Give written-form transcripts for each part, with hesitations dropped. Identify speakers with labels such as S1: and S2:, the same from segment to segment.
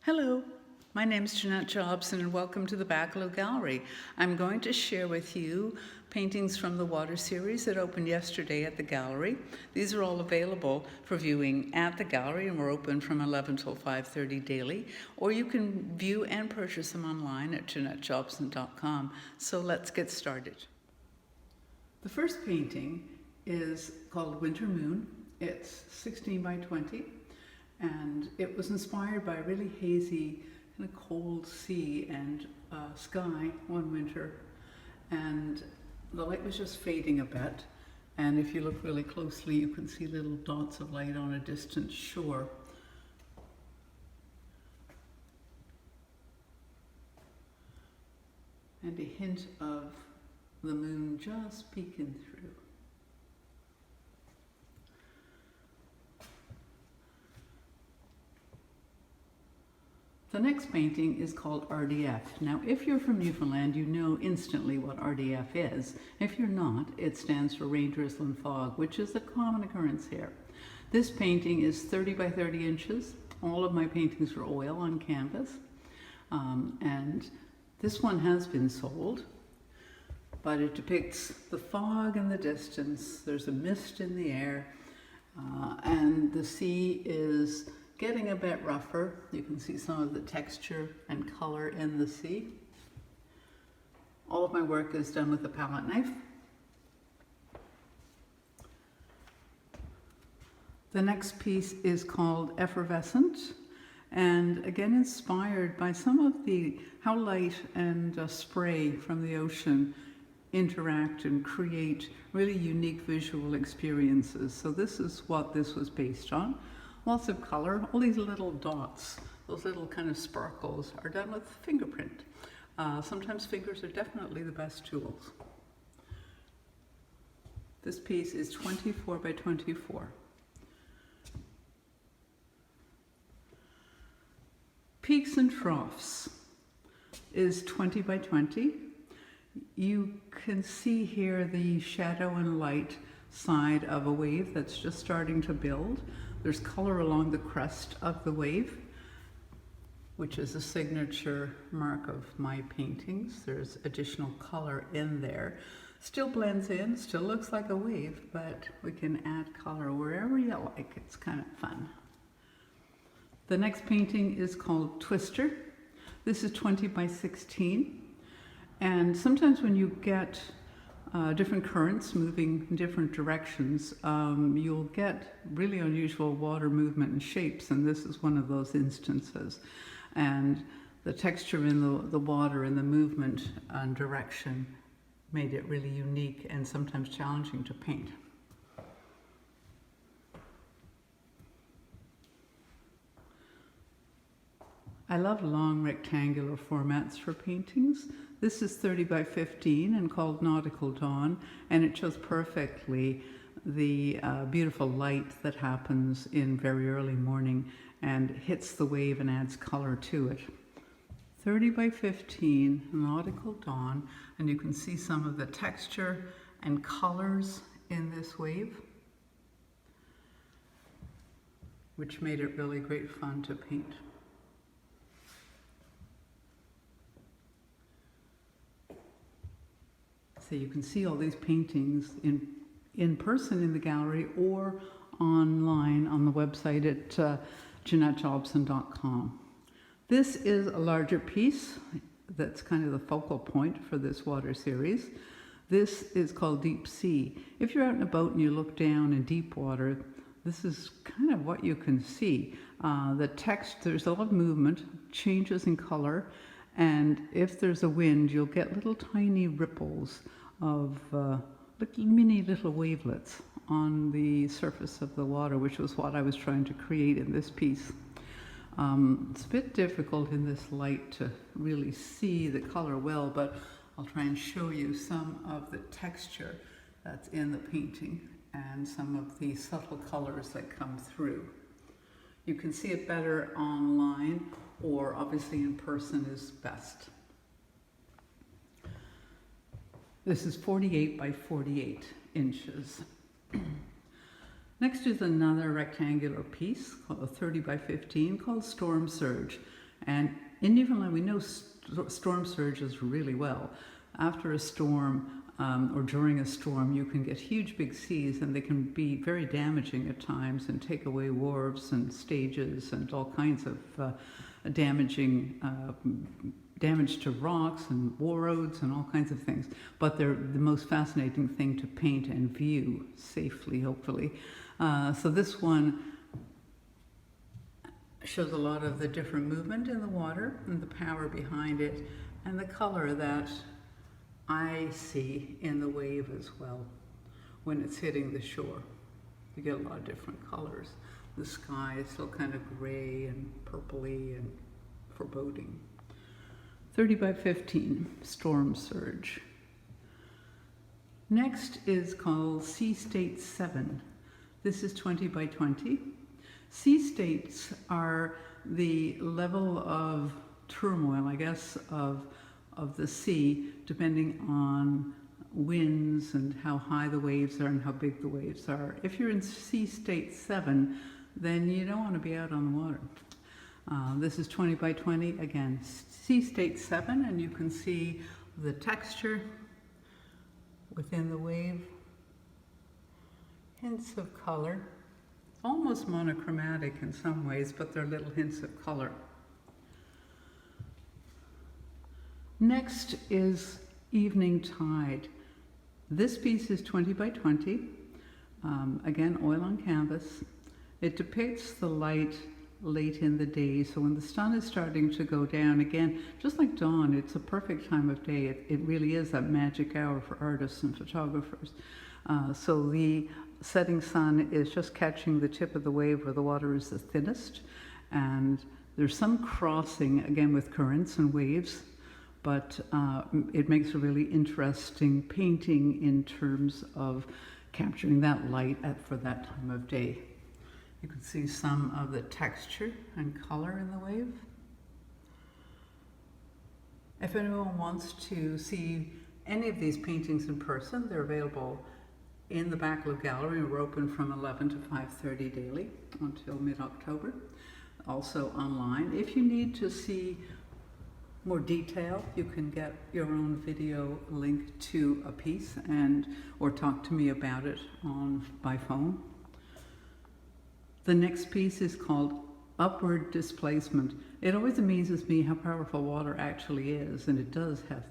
S1: Hello, my name is Jeanette Jobson and welcome to the Baccalieu Gallery. I'm going to share with you paintings from the water series that opened yesterday at the gallery. These are all available for viewing at the gallery and we're open from 11 till 5:30 daily, or you can view and purchase them online at JeanetteJobson.com. So let's get started. The first painting is called Winter Moon. It's 16 by 20. And it was inspired by a really hazy, kind of cold sea and sky one winter. And the light was just fading a bit. And if you look really closely, you can see little dots of light on a distant shore. And a hint of the moon just peeking through. The next painting is called RDF. Now, if you're from Newfoundland, you know instantly what RDF is. If you're not, it stands for rain, drizzle, and fog, which is a common occurrence here. This painting is 30 by 30 inches. All of my paintings are oil on canvas. And this one has been sold, but it depicts the fog in the distance. There's a mist in the air, and the sea is getting a bit rougher. You can see some of the texture and color in the sea. All of my work is done with a palette knife. The next piece is called Effervescent, and again inspired by some of how light and spray from the ocean interact and create really unique visual experiences. So this is what this was based on. Lots of color. All these little dots, those little kind of sparkles, are done with fingerprint. Sometimes fingers are definitely the best tools. This piece is 24 by 24. Peaks and Troughs is 20 by 20. You can see here the shadow and light side of a wave that's just starting to build. There's color along the crest of the wave, which is a signature mark of my paintings. There's additional color in there. Still blends in, still looks like a wave, but we can add color wherever you like. It's kind of fun. The next painting is called Twister. This is 20 by 16. And sometimes when you get different currents moving in different directions, you'll get really unusual water movement and shapes, and this is one of those instances. And the texture in the water and the movement and direction made it really unique and sometimes challenging to paint. I love long rectangular formats for paintings. This is 30 by 15 and called Nautical Dawn, and it shows perfectly the beautiful light that happens in very early morning and hits the wave and adds color to it. 30 by 15, Nautical Dawn, and you can see some of the texture and colors in this wave, which made it really great fun to paint. So you can see all these paintings in person in the gallery or online on the website at JeanetteJobson.com. This is a larger piece that's kind of the focal point for this water series. This is called Deep Sea. If you're out in a boat and you look down in deep water, this is kind of what you can see. The text, there's a lot of movement, changes in color, and if there's a wind, you'll get little tiny ripples of mini little wavelets on the surface of the water, which was what I was trying to create in this piece. It's a bit difficult in this light to really see the color well, but I'll try and show you some of the texture that's in the painting and some of the subtle colors that come through. You can see it better online, or obviously in person is best. This is 48 by 48 inches. Next is another rectangular piece, called 30 by 15, called Storm Surge. And in Newfoundland, we know storm surges really well. After a storm or during a storm, you can get huge big seas, and they can be very damaging at times and take away wharves and stages and all kinds of damage to rocks and war roads and all kinds of things. But they're the most fascinating thing to paint and view safely, hopefully. So this one shows a lot of the different movement in the water and the power behind it and the color that I see in the wave as well when it's hitting the shore. You get a lot of different colors. The sky is still kind of gray and purpley and foreboding. 30 by 15, storm surge. Next is called Sea State 7. This is 20 by 20. Sea states are the level of turmoil, I guess, of the sea, depending on winds and how high the waves are and how big the waves are. If you're in Sea State 7, then you don't want to be out on the water. This is 20 by 20, again, Sea State 7, and you can see the texture within the wave. Hints of color, almost monochromatic in some ways, but they're little hints of color. Next is Evening Tide. This piece is 20 by 20, again, oil on canvas. It depicts the light late in the day, so when the sun is starting to go down, again, just like dawn, it's a perfect time of day. It really is that magic hour for artists and photographers. So the setting sun is just catching the tip of the wave where the water is the thinnest, and there's some crossing, again, with currents and waves, but it makes a really interesting painting in terms of capturing that light for that time of day. You can see some of the texture and color in the wave. If anyone wants to see any of these paintings in person, they're available in the Baccalieu Gallery. We're open from 11 to 5:30 daily until mid-October. Also online. If you need to see more detail, you can get your own video link to a piece or talk to me about it by phone. The next piece is called Upward Displacement. It always amazes me how powerful water actually is, and it does have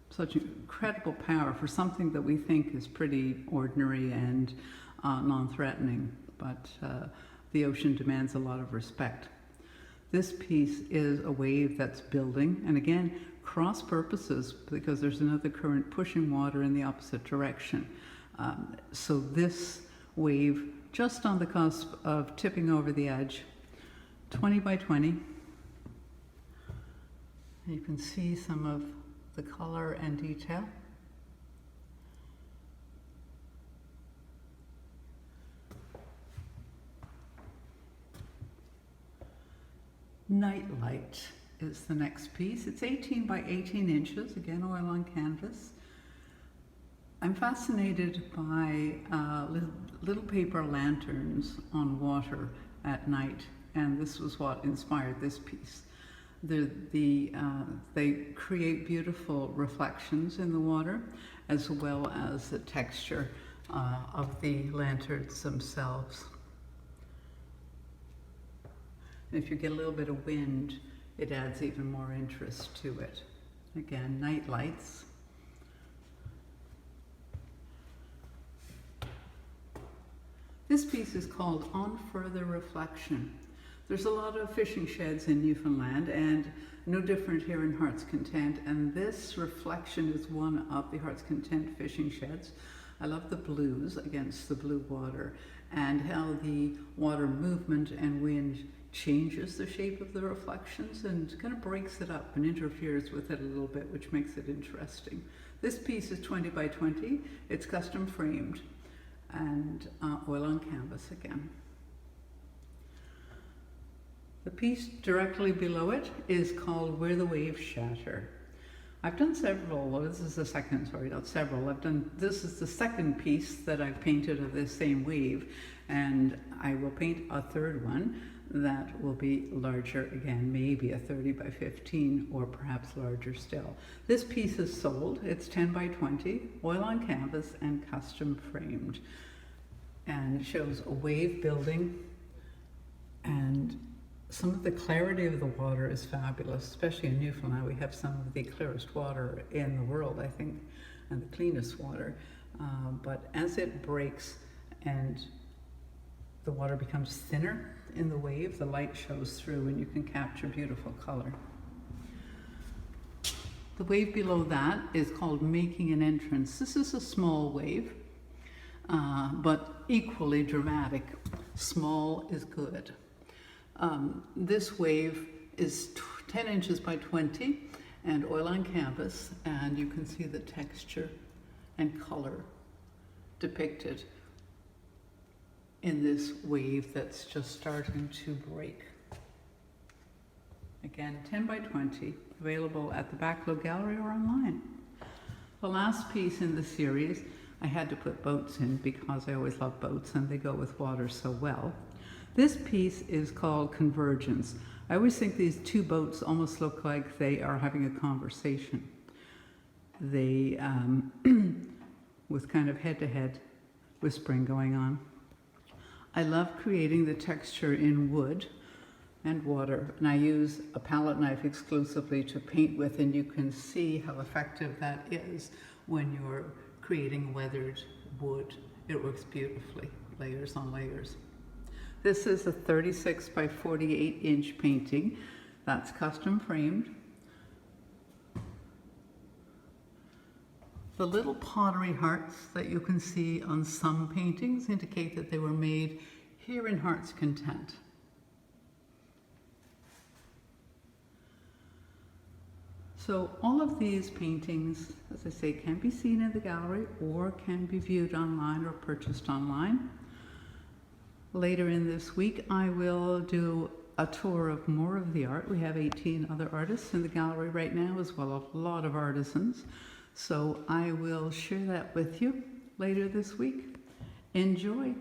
S1: such incredible power for something that we think is pretty ordinary and non-threatening, but the ocean demands a lot of respect. This piece is a wave that's building, and again, cross purposes, because there's another current pushing water in the opposite direction. So this wave, just on the cusp of tipping over the edge, 20 by 20. You can see some of the color and detail. Nightlight is the next piece. It's 18 by 18 inches, again, oil on canvas. I'm fascinated by little paper lanterns on water at night, and this was what inspired this piece. They create beautiful reflections in the water, as well as the texture of the lanterns themselves. And if you get a little bit of wind, it adds even more interest to it. Again, night lights. This piece is called On Further Reflection. There's a lot of fishing sheds in Newfoundland, and no different here in Heart's Content, and this reflection is one of the Heart's Content fishing sheds. I love the blues against the blue water, and how the water movement and wind changes the shape of the reflections and kind of breaks it up and interferes with it a little bit, which makes it interesting. This piece is 20 by 20. It's custom framed and oil on canvas again. The piece directly below it is called Where the Waves Shatter. I've done several, well, this is the second, sorry, not several. This is the second piece that I've painted of this same wave, and I will paint a third one. that will be larger again, maybe a 30 by 15 or perhaps larger still. This piece is sold. It's 10 by 20, oil on canvas and custom framed. And it shows a wave building, and some of the clarity of the water is fabulous, especially in Newfoundland. We have some of the clearest water in the world, I think, and the cleanest water. But as it breaks and the water becomes thinner in the wave, the light shows through and you can capture beautiful color. The wave below that is called Making an Entrance. This is a small wave, but equally dramatic. Small is good. This wave is 10 inches by 20 and oil on canvas, and you can see the texture and color depicted in this wave that's just starting to break. Again, 10 by 20, available at the Baccalieu Gallery or online. The last piece in the series, I had to put boats in because I always love boats and they go with water so well. This piece is called Convergence. I always think these two boats almost look like they are having a conversation. They, with kind of head-to-head whispering going on. I love creating the texture in wood and water, and I use a palette knife exclusively to paint with, and you can see how effective that is when you're creating weathered wood. It works beautifully, layers on layers. This is a 36 by 48 inch painting that's custom framed. The little pottery hearts that you can see on some paintings indicate that they were made here in Heart's Content. So all of these paintings, as I say, can be seen in the gallery or can be viewed online or purchased online. Later in this week, I will do a tour of more of the art. We have 18 other artists in the gallery right now, as well as a lot of artisans. So I will share that with you later this week. Enjoy.